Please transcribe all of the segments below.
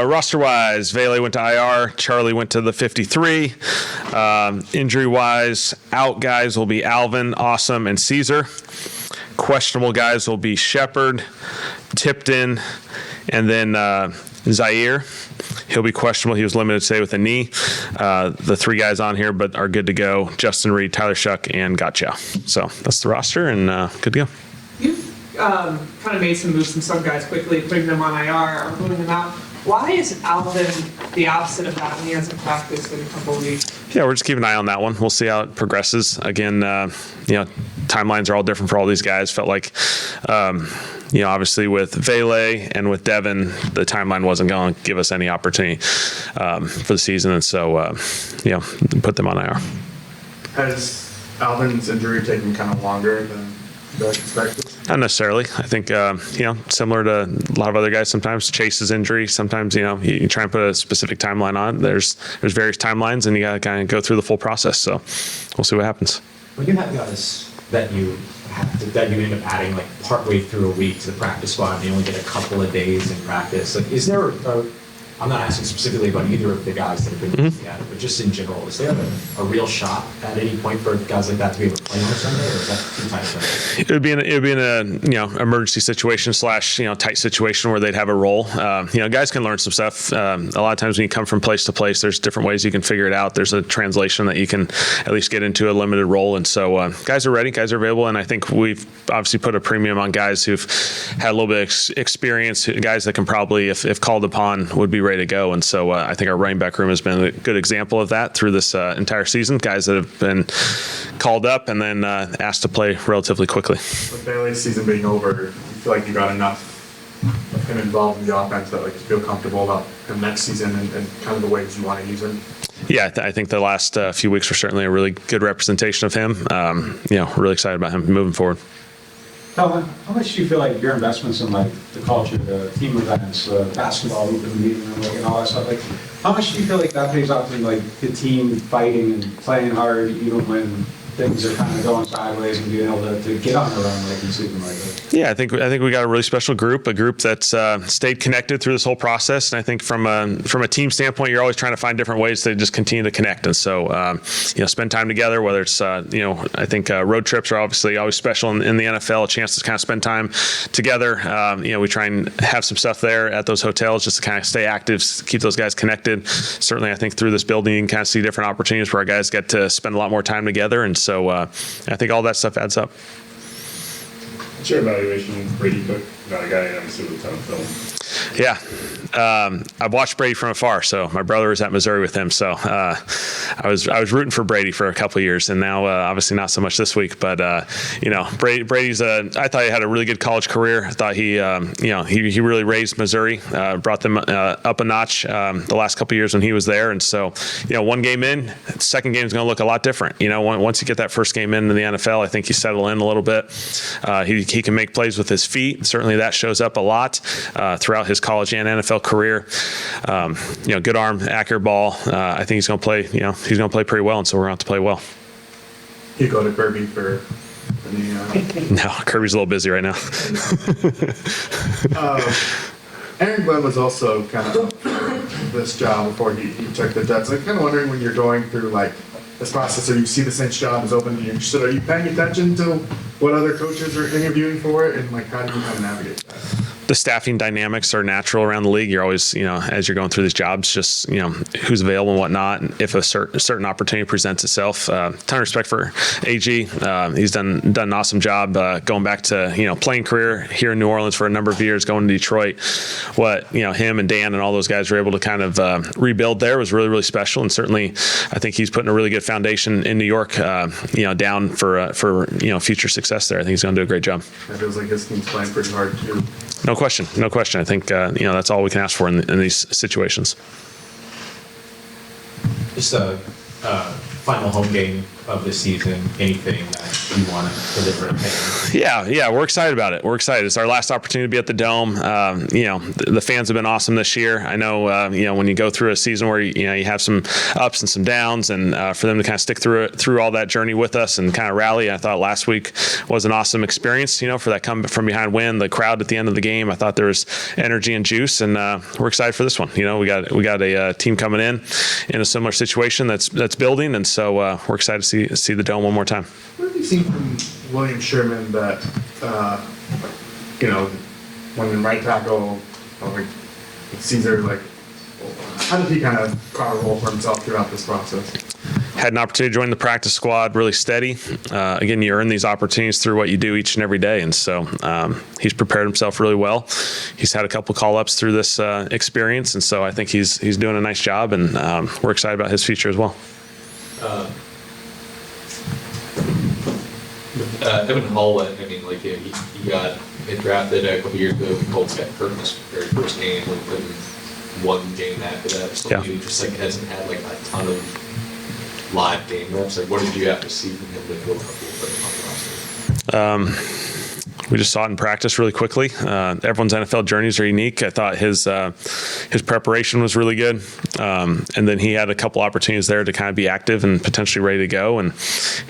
Roster-wise, Vele went to IR. Charlie went to the 53. Injury-wise, out guys will be Alvin, Awesome, and Caesar. Questionable guys will be Shepard, Tipton, and then Zaire. He'll be questionable. He was limited today with a knee. The 3 guys on here but are good to go: Justin Reed, Tyler Shuck, and Gotcha. So that's the roster, and good to go. You've kind of made some moves from some guys quickly, putting them on IR or moving them out. Why is Alvin the opposite of that when he hasn't practiced in a couple of weeks? Yeah, we're just keeping an eye on that one. We'll see how it progresses. Again, timelines are all different for all these guys. Felt like, obviously with Vele and with Devin, the timeline wasn't going to give us any opportunity for the season. And so, put them on IR. Has Alvin's injury taken kind of longer than expected? Not necessarily. I think, similar to a lot of other guys, sometimes Chase's injury, sometimes, you try and put a specific timeline on. There's various timelines, and you got to kind of go through the full process. So we'll see what happens. When you have guys that you end up adding like partway through a week to the practice squad, and you only get a couple of days in practice, like, is there I'm not asking specifically about either of the guys that have been using it, but just in general, is there a real shot at any point for guys like that to be able to play on a Sunday, or is that too tight of a? It would be in a emergency situation / tight situation where they'd have a role. Guys can learn some stuff. A lot of times when you come from place to place, there's different ways you can figure it out. There's a translation that you can at least get into a limited role, and so guys are ready, guys are available, and I think we've obviously put a premium on guys who've had a little bit of experience, guys that can probably, if called upon, would be ready to go. And so I think our running back room has been a good example of that through this entire season. Guys that have been called up and then asked to play relatively quickly. With Bailey's season being over, you feel like you got enough of him involved in the offense that you feel comfortable about him next season and kind of the ways you want to use him? Yeah, I think the last few weeks were certainly a really good representation of him. Really excited about him moving forward. Kellen, how much do you feel like your investments in the culture, the team events, basketball, open meeting room, and all that stuff, how much do you feel like that pays off in the team fighting and playing hard even when things are kind of going sideways and being able to get on their own like you see them like that? Yeah, I think we got a really special group, a group that's stayed connected through this whole process. And I think from a team standpoint, you're always trying to find different ways to just continue to connect. And so, spend time together, whether it's, I think road trips are obviously always special in the NFL, a chance to kind of spend time together. We try and have some stuff there at those hotels just to kind of stay active, keep those guys connected. Certainly, I think through this building, you can kind of see different opportunities where our guys get to spend a lot more time together. And so I think all that stuff adds up. What's your evaluation of Brady Cook, not a guy I haven't seen with a ton of film? Yeah. I've watched Brady from afar. So my brother was at Missouri with him. So I was rooting for Brady for a couple of years, and now obviously not so much this week. But Brady's I thought he had a really good college career. I thought he really raised Missouri, brought them up a notch the last couple of years when he was there. And so one game in, second game is going to look a lot different. Once you get that first game in the NFL, I think you settle in a little bit. He can make plays with his feet. Certainly that shows up a lot throughout his college and NFL career. Good arm, accurate ball. I think he's going to play. He's going to play pretty well, and so we're going to have to play well. You go to Kirby for the. No, Kirby's a little busy right now. Aaron Glenn was also kind of up for this job before he took the Jets. I'm kind of wondering, when you're going through this process, or you see the Saints job is open and you're interested, are you paying attention to what other coaches are interviewing for it, and how do you kind of navigate that? The staffing dynamics are natural around the league. You're always, as you're going through these jobs, just, who's available and whatnot. And if a certain opportunity presents itself, ton of respect for AG. He's done an awesome job going back to, playing career here in New Orleans for a number of years, going to Detroit. What, him and Dan and all those guys were able to kind of rebuild there was really, really special. And certainly I think he's putting a really good foundation in New York, down for future success there. I think he's going to do a great job. It feels like his team's playing pretty hard too. No question. I think that's all we can ask for in these situations. Just a final home game of the season, anything that you want to deliver? Yeah, we're excited about it. We're excited. It's our last opportunity to be at the Dome. The fans have been awesome this year. I know, when you go through a season where you have some ups and some downs, and for them to kind of stick through all that journey with us and kind of rally, I thought last week was an awesome experience. For that come from behind win, the crowd at the end of the game, I thought there was energy and juice, and we're excited for this one. We got a team coming in a similar situation that's building, and so we're excited to see the Dome one more time. What have you seen from William Sherman that, when in right tackle, like Caesar, like, how did he kind of carve a role for himself throughout this process? Had an opportunity to join the practice squad, really steady. Again, you earn these opportunities through what you do each and every day, and so he's prepared himself really well. He's had a couple call-ups through this experience, and so I think he's doing a nice job, and we're excited about his future as well. Evan Hull, he got drafted a couple years ago. The Colts got hurt in his very first game, and put him one game after that. So Yeah. he just hasn't had a ton of live game reps. What did you have to see from him to feel comfortable putting him on the roster? We just saw it in practice really quickly. Everyone's NFL journeys are unique. I thought his preparation was really good, and then he had a couple opportunities there to kind of be active and potentially ready to go. And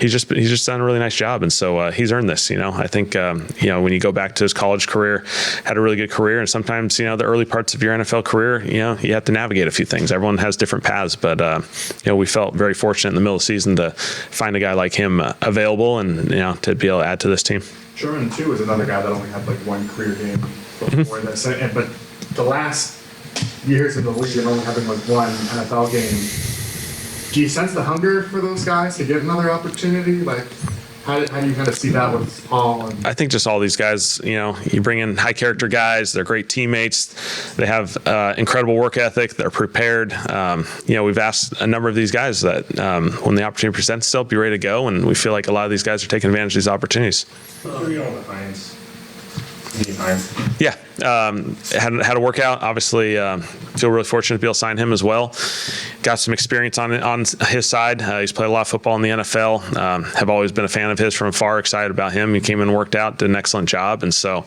he's just done a really nice job. And so he's earned this. I think when you go back to his college career, had a really good career. And sometimes the early parts of your NFL career, you have to navigate a few things. Everyone has different paths, but we felt very fortunate in the middle of the season to find a guy like him available, and to be able to add to this team. Sherman, too, was another guy that only had one career game before this. But the last years in the league and only having one NFL game, do you sense the hunger for those guys to get another opportunity? How do you kind of see that with Paul? I think just all these guys, you bring in high character guys. They're great teammates. They have incredible work ethic. They're prepared. We've asked a number of these guys that when the opportunity presents itself, be ready to go. And we feel like a lot of these guys are taking advantage of these opportunities. Yeah, had a workout. Obviously, feel really fortunate to be able to sign him as well. Got some experience on his side. He's played a lot of football in the NFL. Have always been a fan of his from afar. Excited about him. He came in and worked out, did an excellent job. And so,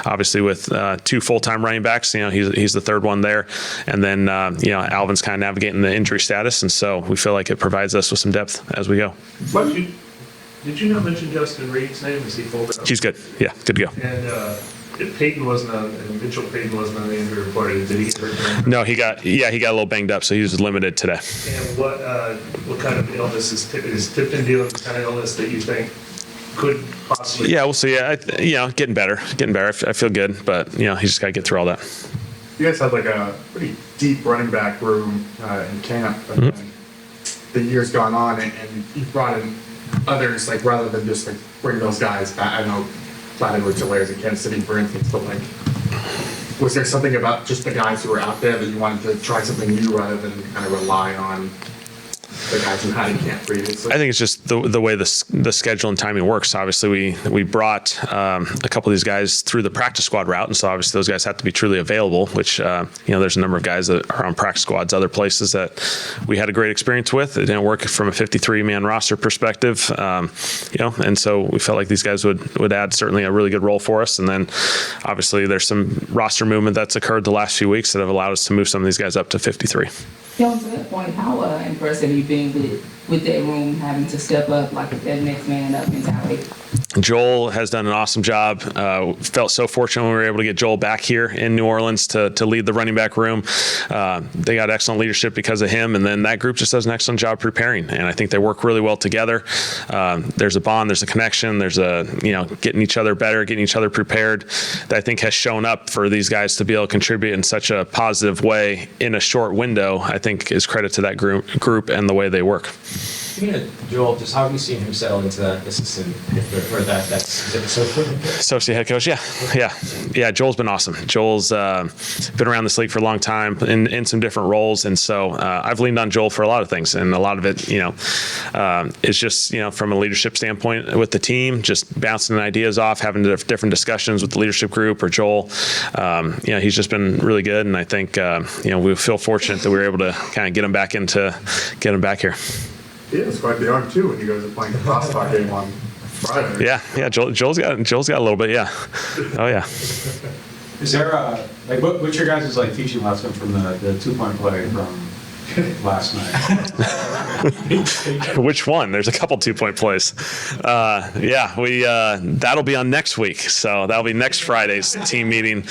obviously, with two full-time running backs, he's the third one there. And then Alvin's kind of navigating the injury status, and so we feel like it provides us with some depth as we go. Did you not mention Justin Reed's name? Is he fulled up? He's good. Yeah, good to go. And if Peyton wasn't on, and Mitchell Peyton wasn't on the injury report, did he get hurt? No, he got a little banged up, so he was limited today. And what kind of illness is Tipton dealing with? Kind of illness that you think could possibly? Yeah, we'll see. Getting better. I feel good, but he's just got to get through all that. You guys had a pretty deep running back room in camp, but the years gone on, and you've brought in others, rather than just bring those guys back. I know Clyde Edwards-Helaire in Kansas City, for instance, but was there something about just the guys who were out there that you wanted to try something new rather than kind of rely on the guys who had in camp previously? I think it's just the way the schedule and timing works. Obviously, we brought a couple of these guys through the practice squad route, and so obviously those guys have to be truly available. Which there's a number of guys that are on practice squads, other places that we had a great experience with. It didn't work from a 53-man roster perspective, and so we felt like these guys would add certainly a really good role for us. And then obviously there's some roster movement that's occurred the last few weeks that have allowed us to move some of these guys up to 53. Kellen, to that point, how impressive have you been with that room having to step up that next man up mentality? Joel has done an awesome job. Felt so fortunate when we were able to get Joel back here in New Orleans to lead the running back room. They got excellent leadership because of him, and then that group just does an excellent job preparing, and I think they work really well together. There's a bond, there's a connection, there's getting each other better, getting each other prepared that I think has shown up for these guys to be able to contribute in such a positive way in a short window. I think is credit to that group and the way they work. Joel, just how have you seen him settle into that assistant or that's associate head coach? Yeah. Joel's been awesome. Joel's been around this league for a long time in some different roles, and so I've leaned on Joel for a lot of things, and a lot of it, is just from a leadership standpoint with the team, just bouncing ideas off, having different discussions with the leadership group or Joel. He's just been really good, and I think we feel fortunate that we were able to kind of get him back here. He has quite the arm too when you guys are playing the crossbar game on Friday. Yeah. Joel's got a little bit. Yeah. Oh yeah. Is there like what's your guys' like teaching lesson from the 2-point play from last night? Which one? There's a couple 2-point plays. We that'll be on next week. So that'll be next Friday's team meeting.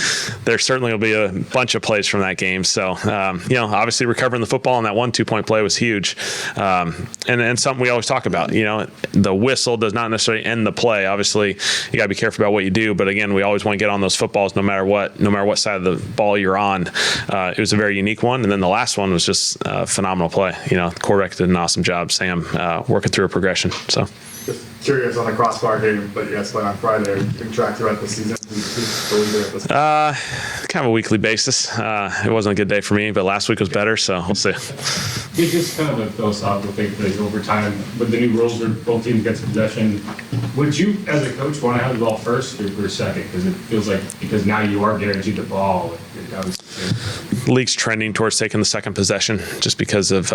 There certainly will be a bunch of plays from that game. So obviously recovering the football on that 1 2-point play was huge, and something we always talk about. The whistle does not necessarily end the play. Obviously, you got to be careful about what you do. But again, we always want to get on those footballs, no matter what side of the ball you're on. It was a very unique one, and then the last one was just phenomenal play. Quarterback did an awesome job, Sam, working through a progression. So, Just curious on the crossbar game that you guys play on Friday. Are you keeping track throughout the season? kind of a weekly basis. It wasn't a good day for me, but last week was better, so we'll see. It's just kind of a philosophical thing that over time, with the new rules where both teams get possession, would you, as a coach, want to have the ball first or second? Because it feels like, because now you are guaranteed the ball, it obviously. League's trending towards taking the second possession just because of,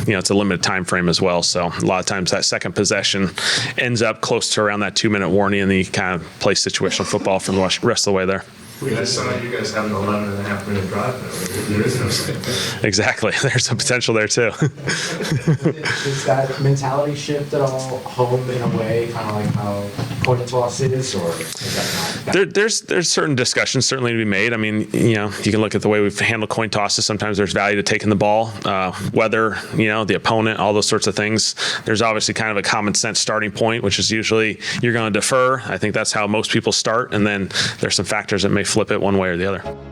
it's a limited time frame as well. So a lot of times that second possession ends up close to around that 2-minute warning, and then you kind of play situational football for the rest of the way there. We just saw you guys have an 11.5-minute drive now. There is no second. Exactly. There's some potential there too. Is that mentality shift at all home in a way, kind of like how coin toss is, or is that not? There's certain discussions certainly to be made. I mean, you can look at the way we've handled coin tosses. Sometimes there's value to taking the ball, whether, the opponent, all those sorts of things. There's obviously kind of a common sense starting point, which is usually you're going to defer. I think that's how most people start. And then there's some factors that may flip it one way or the other.